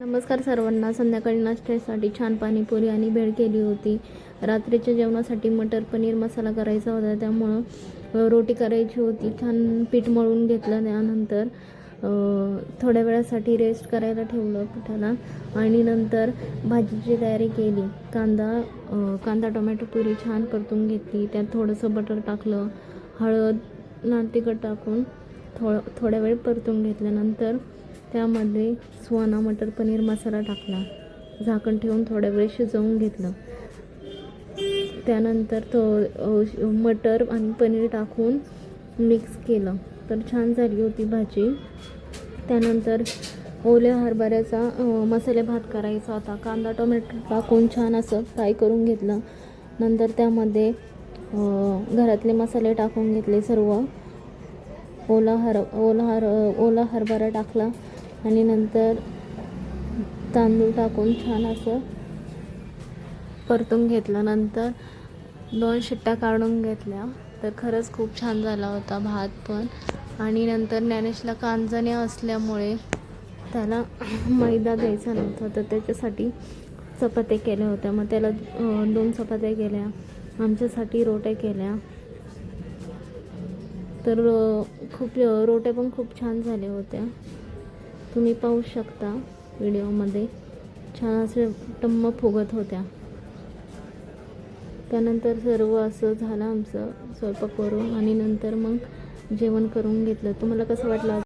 नमस्कार सर्वांना. संध्याकाळी नाश्त्यासाठी छान पाणीपुरी आणि भेळ केली होती. रात्रीच्या जेवणासाठी मटर पनीर मसाला करायचा होता, त्यामुळं रोटी करायची होती. छान पीठ मळून घेतलं. त्यानंतर थोड्या वेळासाठी रेस्ट करायला ठेवलं पिठाला आणि नंतर भाजीची तयारी केली. कांदा टोमॅटो प्युरी छान परतून घेतली. त्यात थोडंसं बटर टाकलं, हळद, लाल तिखट टाकून थोड्या वेळ परतून घेतल्यानंतर त्यामध्ये सुहाना मटर पनीर मसाला टाकला. झाकण ठेवून थोड्या वेळ शिजवून घेतलं. त्यानंतर मटर आणि पनीर टाकून मिक्स केलं तर छान झाली होती भाजी. त्यानंतर ओल्या हरभऱ्याचा मसाले भात करायचा होता. कांदा टोमॅटो टाकून छान असं फ्राय करून घेतलं. नंतर त्यामध्ये घरातले मसाले टाकून घेतले सर्व. ओला हरभरा टाकला आणि नंतर तांदूळ टाकून छान असं परतून घेतलं. नंतर 2 शिट्ट्या काढून घेतल्या तर खरंच खूप छान झाला होता भात पण. आणि नंतर ज्ञानेशला कांजणे असल्यामुळे त्याला मैदा द्यायचा नव्हता, तर त्याच्यासाठी चपात्या केल्या होत्या. मग त्याला 2 चपात्या केल्या, आमच्यासाठी रोट्या केल्या. तर रोट्या पण खूप छान झाल्या होत्या. तुम्ही पाहू शकता व्हिडिओमध्ये. छान असे टम्म फुगत होत्या. त्यानंतर सर्व असं झालं आमचं स्वयंपाक करून आणि नंतर मग जेवण करून घेतलं. तुम्हाला कसं वाटलं?